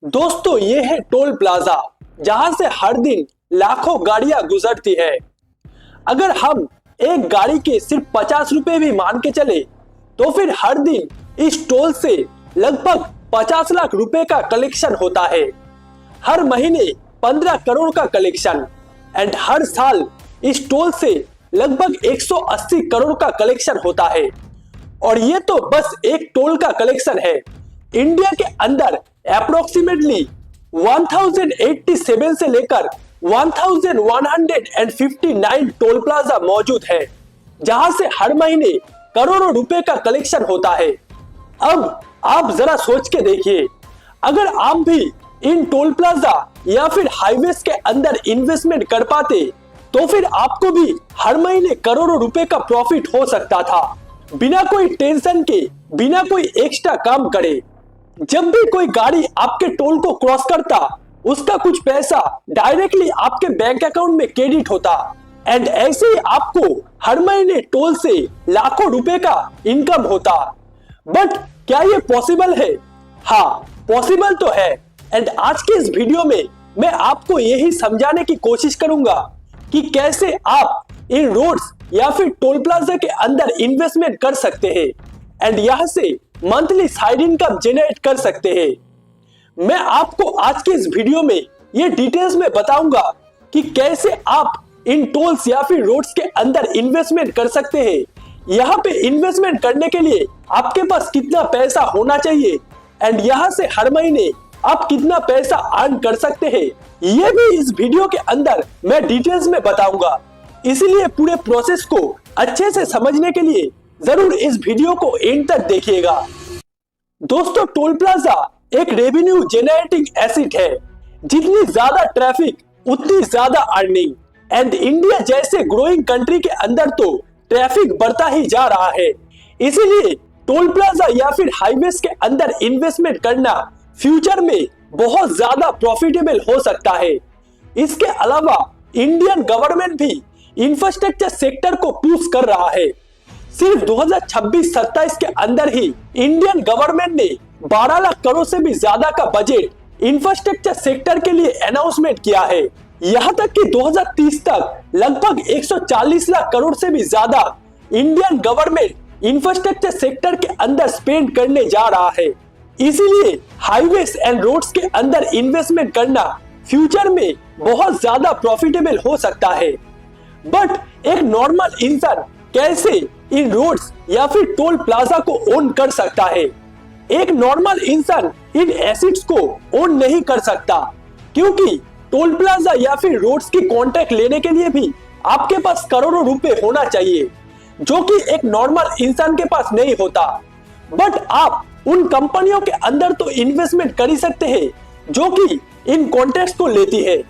दोस्तों ये है टोल प्लाजा जहां से हर दिन लाखों गाड़ियां गुजरती है। अगर हम एक गाड़ी के सिर्फ 50 रुपए भी मान के चले तो फिर हर दिन इस टोल से लगभग 50 लाख रुपए का कलेक्शन होता है। हर महीने 15 करोड़ का कलेक्शन एंड हर साल इस टोल से लगभग 180 करोड़ का कलेक्शन होता है। और ये तो बस एक टोल का कलेक्शन है। इंडिया के अंदर अप्रोक्सीमेटली 1087 से लेकर 1159 टोल प्लाजा मौजूद है जहां से हर महीने करोड़ों रुपए का कलेक्शन होता है। अब आप जरा सोच के देखिए, अगर आप भी इन टोल प्लाजा या फिर हाईवेज के अंदर इन्वेस्टमेंट कर पाते तो फिर आपको भी हर महीने करोड़ों रुपए का प्रॉफिट हो सकता था, बिना कोई टेंशन के, बिना कोई एक्स्ट्रा काम करे। जब भी कोई गाड़ी आपके टोल को क्रॉस करता, उसका कुछ पैसा डायरेक्टली आपके बैंक अकाउंट में क्रेडिट होता एंड ऐसे ही आपको हर महीने टोल से लाखों रुपए का इनकम होता। बट क्या ये पॉसिबल है? हाँ, पॉसिबल तो है। एंड आज के इस वीडियो में मैं आपको यही समझाने की कोशिश करूंगा कि कैसे आप इन रोड्स या फिर टोल प्लाजा के अंदर इन्वेस्टमेंट कर सकते हैं एंड यहां से मंथली साइड इनकम जनरेट कर सकते हैं। मैं आपको आज के इस वीडियो में ये डिटेल्स में बताऊंगा कि कैसे आप इन टोल्स या फिर रोड्स के अंदर इन्वेस्टमेंट कर सकते हैं। यहाँ पे इन्वेस्टमेंट करने के लिए आपके पास कितना पैसा होना चाहिए एंड यहाँ से हर महीने आप कितना पैसा अर्न कर सकते हैं, ये भी इस वीडियो के अंदर मैं डिटेल्स में बताऊंगा। इसलिए पूरे प्रोसेस को अच्छे से समझने के लिए जरूर इस वीडियो को एंड तक देखिएगा। दोस्तों, टोल प्लाजा एक रेवेन्यू जनरेटिंग एसेट है। जितनी ज्यादा ट्रैफिक उतनी ज्यादा अर्निंग एंड इंडिया जैसे ग्रोइंग कंट्री के अंदर तो ट्रैफिक बढ़ता ही जा रहा है। इसीलिए टोल प्लाजा या फिर हाईवेज के अंदर इन्वेस्टमेंट करना फ्यूचर में बहुत ज्यादा प्रॉफिटेबल हो सकता है। इसके अलावा इंडियन गवर्नमेंट भी इंफ्रास्ट्रक्चर सेक्टर को पुश कर रहा है। सिर्फ 2026-27 के अंदर ही इंडियन गवर्नमेंट ने 12 लाख करोड़ से भी ज्यादा का बजट इंफ्रास्ट्रक्चर सेक्टर के लिए अनाउंसमेंट किया है। यहाँ तक कि 2030 तक लगभग 140 लाख करोड़ से भी ज्यादा इंडियन गवर्नमेंट इंफ्रास्ट्रक्चर सेक्टर के अंदर स्पेंड करने जा रहा है। इसीलिए हाईवेज एंड रोड्स के अंदर इन्वेस्टमेंट करना फ्यूचर में बहुत ज्यादा प्रॉफिटेबल हो सकता है। बट एक नॉर्मल इंसान कैसे इन रोड्स या फिर टोल प्लाजा को ओन कर सकता है? एक नॉर्मल इंसान इन एसेट्स को ओन नहीं कर सकता, क्योंकि टोल प्लाजा या फिर रोड्स की कॉन्ट्रैक्ट लेने के लिए भी आपके पास करोड़ों रुपए होना चाहिए, जो कि एक नॉर्मल इंसान के पास नहीं होता। बट आप उन कंपनियों के अंदर तो इन्वेस्टमेंट कर ही सकते हैं जो कि इन कॉन्ट्रैक्ट्स को लेती है।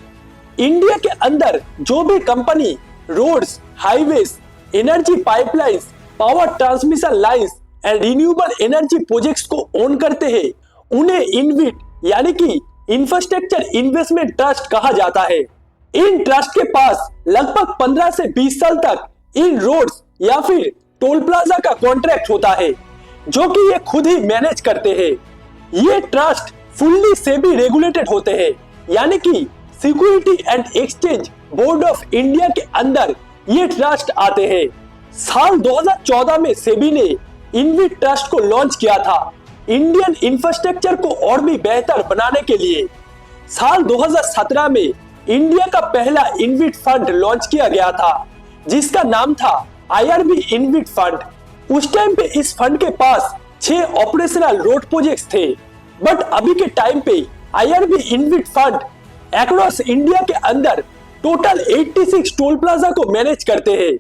इंडिया के अंदर जो भी company roads, highways, energy pipelines, power transmission lines and renewable energy projects को ओन करते हैं, उन्हें इनविट यानी कि इंफ्रास्ट्रक्चर इन्वेस्टमेंट ट्रस्ट कहा जाता है। इन ट्रस्ट के पास लगभग 15 से 20 साल तक इन रोड्स या फिर टोल प्लाजा का कॉन्ट्रैक्ट होता है, जो कि ये खुद ही मैनेज करते हैं। ये ट्रस्ट फुल्ली सेबी रेगुलेटेड होते हैं, यानी कि security and exchange board of India के अंदर ये ट्रस्ट आते हैं। साल 2014 में सेबी ने इनविट ट्रस्ट को लॉन्च किया था इंडियन इंफ्रास्ट्रक्चर को और भी बेहतर बनाने के लिए। साल 2017 में इंडिया का पहला इनविट फंड लॉन्च किया गया था, जिसका नाम था IRB इनविट फंड। उस टाइम पे इस फंड के पास 6 ऑपरेशनल रोड प्रोजेक्ट्स थे। बट अभी के टाइम पे IRB इनविट फंड अक्रॉस इंडिया के अंदर टोटल 86 टोल प्लाजा को मैनेज करते हैं।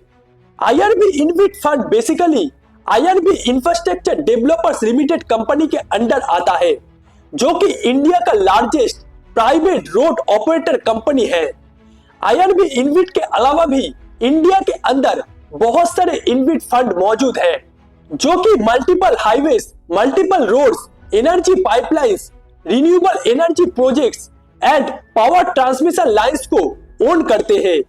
IRB इनविट fund basically IRB infrastructure developers limited company के अंडर आता है, जो कि इंडिया का largest private road operator company है। IRB इनविट के अलावा भी इंडिया के अंदर बहुत सारे इनविट फंड मौजूद है, जो कि multiple highways, multiple roads, energy pipelines, renewable energy projects and power transmission lines को ओन करते हैं।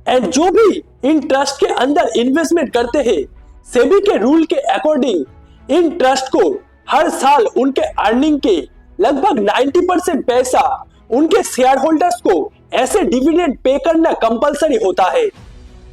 एंड जो भी इन ट्रस्ट के अंदर इन्वेस्टमेंट करते हैं, सेबी के रूल के अकॉर्डिंग इन ट्रस्ट को हर साल उनके अर्निंग के लगभग 90% पैसा उनके शेयर होल्डर्स को ऐसे डिविडेंड पे करना कंपलसरी होता है।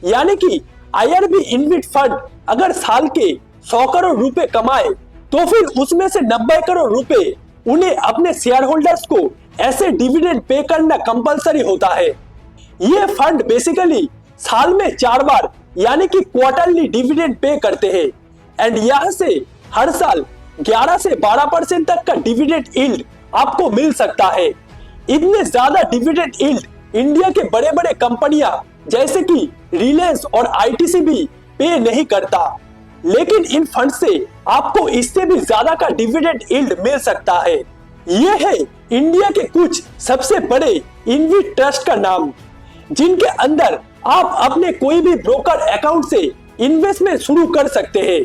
यानी कि आईआरबी इनविट फंड अगर साल के 100 करोड़ रुपए कमाए तो फिर उसमें से 90 करोड़ रुपए उन्हें अपने शेयर होल्डर्स को ऐसे डिविडेंड पे करना कंपलसरी होता है। ये फंड बेसिकली साल में 4 बार यानी कि क्वार्टरली डिविडेंड पे करते हैं एंड यहां से हर साल 11 से 12% तक का डिविडेंड यील्ड आपको मिल सकता है। इतने ज्यादा डिविडेंड यील्ड इंडिया के बड़े बड़े कंपनियां जैसे कि रिलायंस और आईटीसी भी पे नहीं करता, लेकिन इन फंड से आपको इससे भी ज्यादा का डिविडेंड यील्ड मिल सकता है। ये है इंडिया के कुछ सबसे बड़े इनविट ट्रस्ट का नाम, जिनके अंदर आप अपने कोई भी ब्रोकर अकाउंट से इन्वेस्टमेंट शुरू कर सकते हैं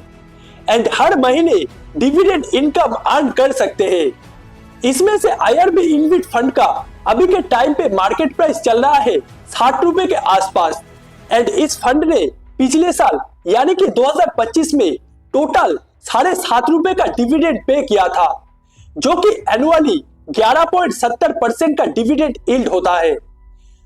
एंड हर महीने डिविडेंड इनकम अर्न कर सकते हैं। इसमें से आईआरबी इनविट फंड का अभी के टाइम पे मार्केट प्राइस चल रहा है 60 रुपए के आसपास एंड इस फंड ने पिछले साल यानी कि 2025 में टोटल 7.5 रुपए का डिविडेंड पे किया था, जो कि एनुअली 11.70% का डिविडेंड यील्ड होता है।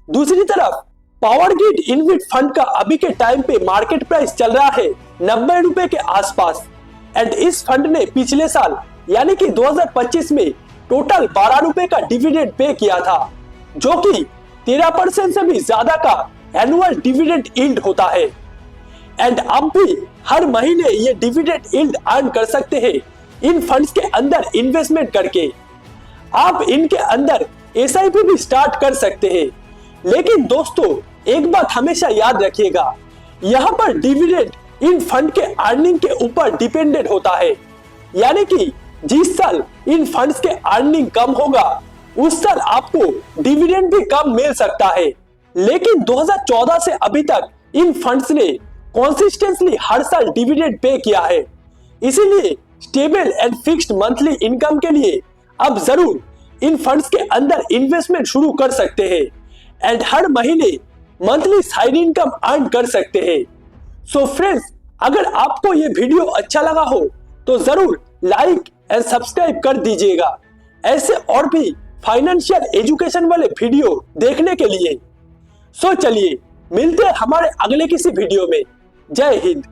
दूसरी तरफ पावर ग्रिड इनविट फंड का अभी के टाइम पे मार्केट प्राइस चल रहा है 90 रुपए के आसपास एंड इस फंड ने पिछले साल यानी कि 2025 में टोटल 12 रुपए का डिविडेंड पे किया था, जो कि 13% से भी ज्यादा का एनुअल डिविडेंड यील्ड होता है एंड आप भी हर महीने ये डिविडेंड यील्ड अर्न कर सकते हैं इन फंड्स के अंदर इन्वेस्टमेंट करके। आप इनके अंदर एसआईपी भी स्टार्ट कर सकते हैं, लेकिन दोस्तों एक बात हमेशा याद रखिएगा, यहाँ पर डिविडेंड इन फंड के अर्निंग के ऊपर डिपेंडेंट होता है। यानी कि जिस साल इन फंड्स के अर्निंग कम होगा उस साल आपको डिविडेंड भी कम मिल सकता है, लेकिन 2014 से अभी तक इन फंड्स ने कंसिस्टेंटली हर साल डिविडेंड पे किया है। इसीलिए stable and fixed monthly income के लिए अब जरूर इन फंड्स के अंदर इन्वेस्टमेंट शुरू कर सकते हैं एंड हर महीने मंथली साइड इनकम अर्न कर सकते हैं। सो फ्रेंड्स, अगर आपको ये वीडियो अच्छा लगा हो तो जरूर लाइक एंड सब्सक्राइब कर दीजिएगा ऐसे और भी फाइनेंशियल एजुकेशन वाले वीडियो देखने के लिए। सो चलिए मिलते हैं हमारे अगले किसी वीडियो में। जय हिंद।